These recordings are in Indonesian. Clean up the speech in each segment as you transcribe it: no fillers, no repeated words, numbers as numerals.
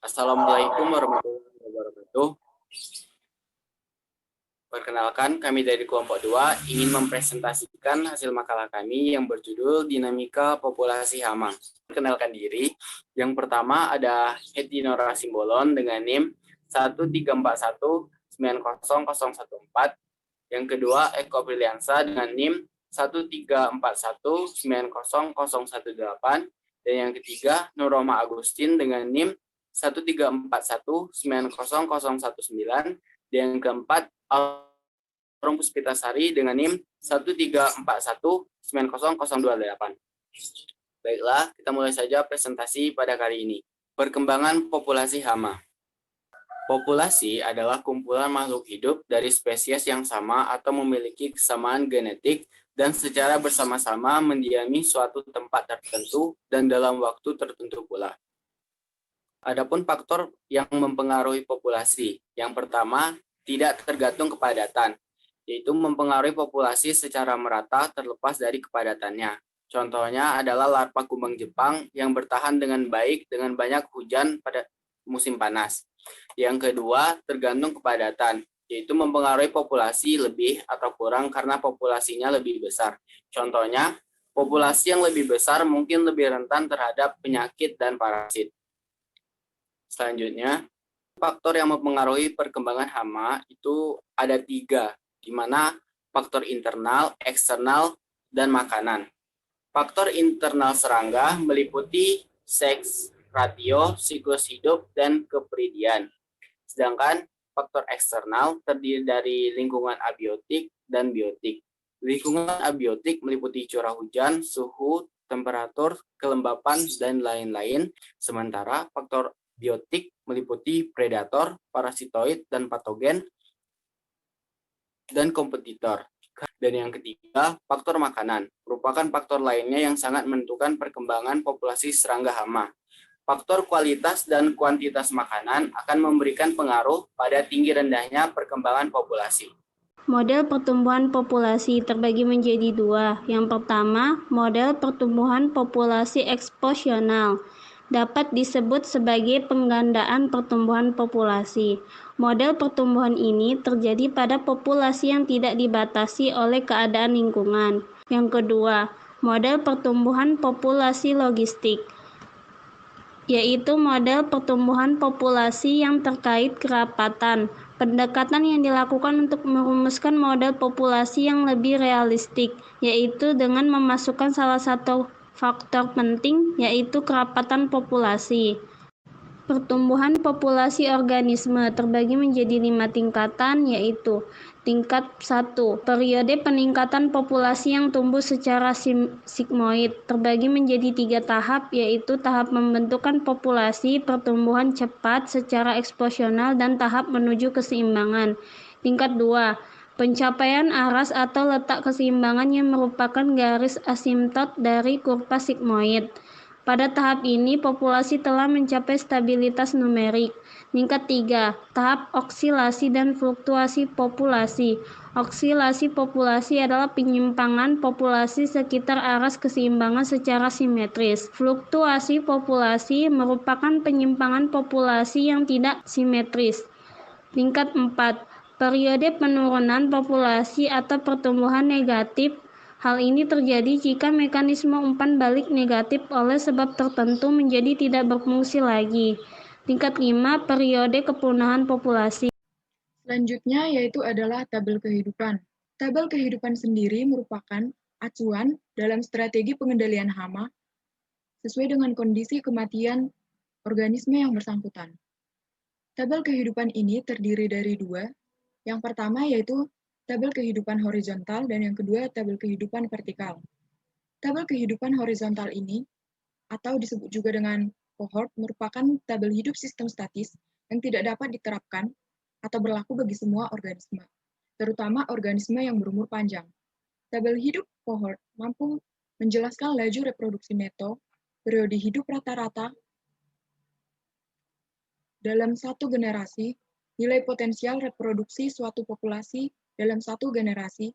Assalamualaikum warahmatullahi wabarakatuh. Perkenalkan, kami dari kelompok 2 ingin mempresentasikan hasil makalah kami yang berjudul Dinamika Populasi Hama. Perkenalkan diri, yang pertama ada Hetinora Simbolon dengan NIM 134190014, yang kedua Eko Briliansa dengan NIM 134190018, dan yang ketiga Nuroma Agustin dengan NIM 134190019, dan yang keempat Almarhum Puspitasari dengan NIM 134190028. Baiklah, kita mulai saja presentasi pada kali ini. Perkembangan populasi hama. Populasi adalah kumpulan makhluk hidup dari spesies yang sama atau memiliki kesamaan genetik dan secara bersama-sama mendiami suatu tempat tertentu dan dalam waktu tertentu pula. Adapun faktor yang mempengaruhi populasi. Yang pertama, tidak tergantung kepadatan, yaitu mempengaruhi populasi secara merata terlepas dari kepadatannya. Contohnya adalah larva kumbang Jepang yang bertahan dengan baik dengan banyak hujan pada musim panas. Yang kedua, tergantung kepadatan, yaitu mempengaruhi populasi lebih atau kurang karena populasinya lebih besar. Contohnya, populasi yang lebih besar mungkin lebih rentan terhadap penyakit dan parasit. Selanjutnya, faktor yang mempengaruhi perkembangan hama itu ada 3, di mana faktor internal, eksternal, dan makanan. Faktor internal serangga meliputi seks, ratio, siklus hidup, dan kepridian. Sedangkan faktor eksternal terdiri dari lingkungan abiotik dan biotik. Lingkungan abiotik meliputi curah hujan, suhu, temperatur, kelembapan, dan lain-lain. Sementara faktor biotik meliputi predator, parasitoid, dan patogen, dan kompetitor. Dan yang ketiga, faktor makanan, merupakan faktor lainnya yang sangat menentukan perkembangan populasi serangga hama. Faktor kualitas dan kuantitas makanan akan memberikan pengaruh pada tinggi rendahnya perkembangan populasi. Model pertumbuhan populasi terbagi menjadi 2. Yang pertama, model pertumbuhan populasi eksposional. Dapat disebut sebagai penggandaan pertumbuhan populasi. Model pertumbuhan ini terjadi pada populasi yang tidak dibatasi oleh keadaan lingkungan. Yang kedua, model pertumbuhan populasi logistik, yaitu model pertumbuhan populasi yang terkait kerapatan. Pendekatan yang dilakukan untuk merumuskan model populasi yang lebih realistik, yaitu dengan memasukkan salah satu faktor penting, yaitu kerapatan populasi. Pertumbuhan populasi organisme terbagi menjadi 5 tingkatan, yaitu tingkat 1, periode peningkatan populasi yang tumbuh secara sigmoid, terbagi menjadi 3 tahap, yaitu tahap pembentukan populasi, pertumbuhan cepat secara eksposional, dan tahap menuju keseimbangan. Tingkat 2, pencapaian aras atau letak keseimbangan yang merupakan garis asimptot dari kurva sigmoid. Pada tahap ini, populasi telah mencapai stabilitas numerik. Tingkat 3, tahap oksilasi dan fluktuasi populasi. Oksilasi populasi adalah penyimpangan populasi sekitar aras keseimbangan secara simetris. Fluktuasi populasi merupakan penyimpangan populasi yang tidak simetris. Tingkat 4, periode penurunan populasi atau pertumbuhan negatif. Hal ini terjadi jika mekanisme umpan balik negatif oleh sebab tertentu menjadi tidak berfungsi lagi. Tingkat 5, periode kepunahan populasi. Selanjutnya yaitu adalah tabel kehidupan. Tabel kehidupan sendiri merupakan acuan dalam strategi pengendalian hama sesuai dengan kondisi kematian organisme yang bersangkutan. Tabel kehidupan ini terdiri dari 2. Yang pertama yaitu tabel kehidupan horizontal dan yang kedua tabel kehidupan vertikal. Tabel kehidupan horizontal ini atau disebut juga dengan cohort merupakan tabel hidup sistem statis yang tidak dapat diterapkan atau berlaku bagi semua organisme, terutama organisme yang berumur panjang. Tabel hidup cohort mampu menjelaskan laju reproduksi neto, periode hidup rata-rata dalam satu generasi, nilai potensial reproduksi suatu populasi dalam satu generasi,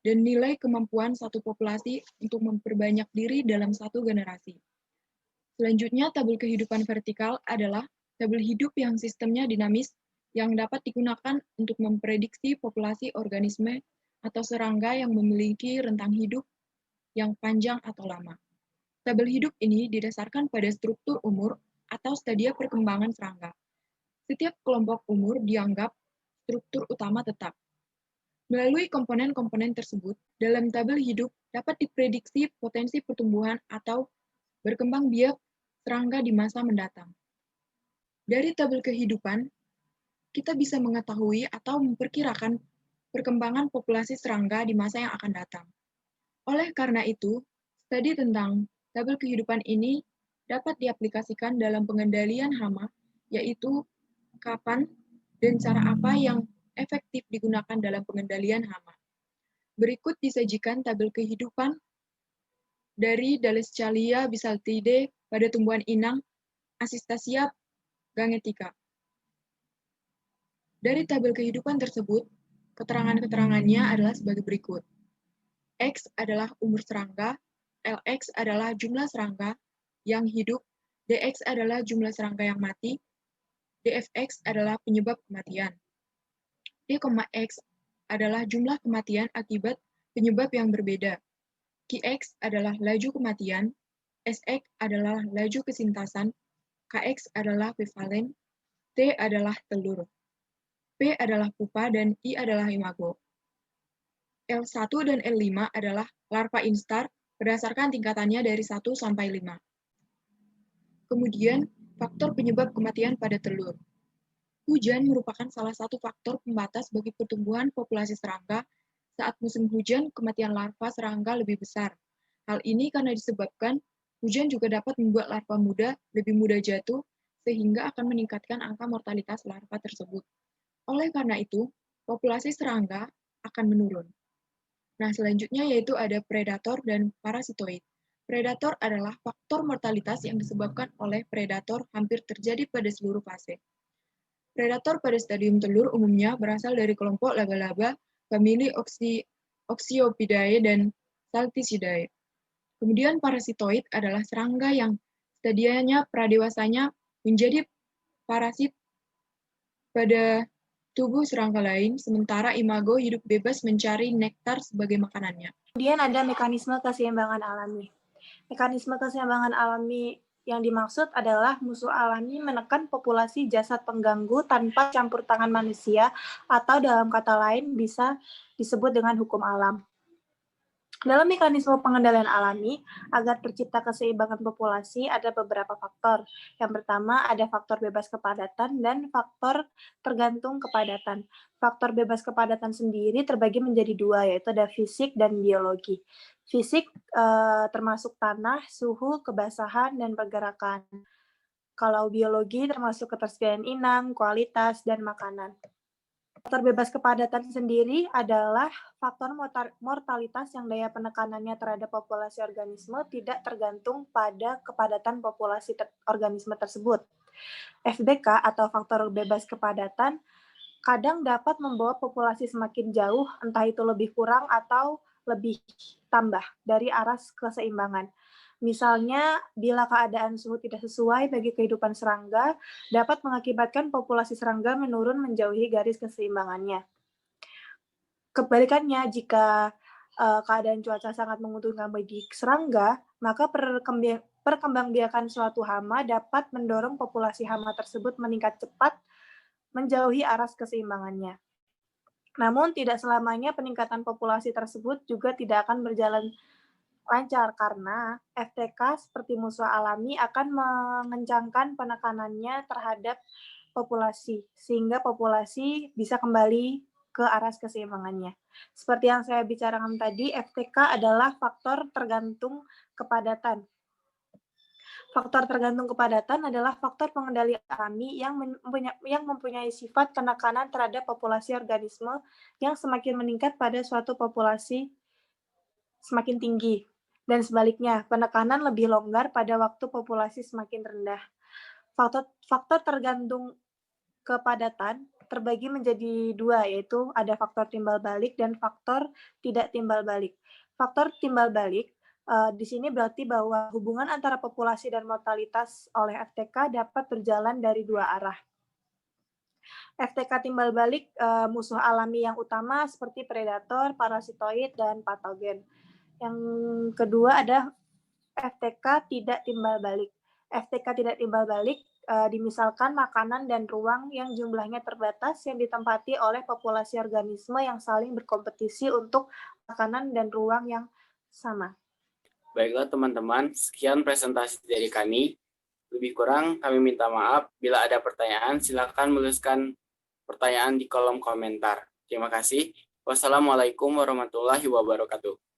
dan nilai kemampuan satu populasi untuk memperbanyak diri dalam satu generasi. Selanjutnya, tabel kehidupan vertikal adalah Tabel hidup yang sistemnya dinamis yang dapat digunakan untuk memprediksi populasi organisme atau serangga yang memiliki rentang hidup yang panjang atau lama. Tabel hidup ini didasarkan pada struktur umur atau stadia perkembangan serangga. Setiap kelompok umur dianggap struktur utama tetap. Melalui komponen-komponen tersebut, dalam tabel hidup dapat diprediksi potensi pertumbuhan atau berkembang biak serangga di masa mendatang. Dari tabel kehidupan, kita bisa mengetahui atau memperkirakan perkembangan populasi serangga di masa yang akan datang. Oleh karena itu, studi tentang tabel kehidupan ini dapat diaplikasikan dalam pengendalian hama, yaitu kapan dan cara apa yang efektif digunakan dalam pengendalian hama. Berikut disajikan tabel kehidupan dari Dalleschalia bisaltidae pada tumbuhan inang Asistacia gangetica. Dari tabel kehidupan tersebut, keterangan-keterangannya adalah sebagai berikut. X adalah umur serangga, Lx adalah jumlah serangga yang hidup, Dx adalah jumlah serangga yang mati, Dfx adalah penyebab kematian. D,X adalah jumlah kematian akibat penyebab yang berbeda. Qx adalah laju kematian, Sx adalah laju kesintasan, Kx adalah vivalen, T adalah telur, P adalah pupa, dan I adalah imago. L1 dan L5 adalah larva instar berdasarkan tingkatannya dari 1 sampai 5. Kemudian, faktor penyebab kematian pada telur. Hujan merupakan salah satu faktor pembatas bagi pertumbuhan populasi serangga. Saat musim hujan, kematian larva serangga lebih besar. Hal ini karena disebabkan hujan juga dapat membuat larva muda lebih mudah jatuh, sehingga akan meningkatkan angka mortalitas larva tersebut. Oleh karena itu, populasi serangga akan menurun. Nah, selanjutnya yaitu ada predator dan parasitoid. Predator adalah faktor mortalitas yang disebabkan oleh predator hampir terjadi pada seluruh fase. Predator pada stadium telur umumnya berasal dari kelompok laba-laba, famili Oxyopidae dan Salticidae. Kemudian parasitoid adalah serangga yang stadianya pradewasanya menjadi parasit pada tubuh serangga lain, sementara imago hidup bebas mencari nektar sebagai makanannya. Kemudian ada mekanisme keseimbangan alami. Mekanisme keseimbangan alami yang dimaksud adalah musuh alami menekan populasi jasad pengganggu tanpa campur tangan manusia, atau dalam kata lain bisa disebut dengan hukum alam. Dalam mekanisme pengendalian alami, agar tercipta keseimbangan populasi ada beberapa faktor. Yang pertama ada faktor bebas kepadatan dan faktor tergantung kepadatan. Faktor bebas kepadatan sendiri terbagi menjadi dua, yaitu ada fisik dan biologi. Fisik termasuk tanah, suhu, kebasahan, dan pergerakan. Kalau biologi termasuk ketersediaan inang, kualitas, dan makanan. Faktor bebas kepadatan sendiri adalah faktor mortalitas yang daya penekanannya terhadap populasi organisme tidak tergantung pada kepadatan populasi organisme tersebut. FBK atau faktor bebas kepadatan kadang dapat membawa populasi semakin jauh, entah itu lebih kurang atau lebih tambah dari aras keseimbangan. Misalnya, bila keadaan suhu tidak sesuai bagi kehidupan serangga, dapat mengakibatkan populasi serangga menurun menjauhi garis keseimbangannya. Kebalikannya, jika keadaan cuaca sangat menguntungkan bagi serangga, maka perkembangbiakan suatu hama dapat mendorong populasi hama tersebut meningkat cepat menjauhi aras keseimbangannya. Namun, tidak selamanya peningkatan populasi tersebut juga tidak akan berjalan lancar karena FTK seperti musuh alami akan mengencangkan penekanannya terhadap populasi sehingga populasi bisa kembali ke aras keseimbangannya. Seperti yang saya bicarakan tadi, FTK adalah faktor tergantung kepadatan. Faktor tergantung kepadatan adalah faktor pengendali alami yang mempunyai sifat penekanan terhadap populasi organisme yang semakin meningkat pada suatu populasi semakin tinggi. Dan sebaliknya, penekanan lebih longgar pada waktu populasi semakin rendah. Faktor tergantung kepadatan terbagi menjadi dua, yaitu ada faktor timbal balik dan faktor tidak timbal balik. Faktor timbal balik Di sini berarti bahwa hubungan antara populasi dan mortalitas oleh FTK dapat berjalan dari dua arah. FTK timbal balik musuh alami yang utama seperti predator, parasitoid, dan patogen. Yang kedua ada FTK tidak timbal balik. FTK tidak timbal balik dimisalkan makanan dan ruang yang jumlahnya terbatas yang ditempati oleh populasi organisme yang saling berkompetisi untuk makanan dan ruang yang sama. Baiklah teman-teman, sekian presentasi dari kami. Lebih kurang kami minta maaf. Bila ada pertanyaan, silakan menuliskan pertanyaan di kolom komentar. Terima kasih. Wassalamualaikum warahmatullahi wabarakatuh.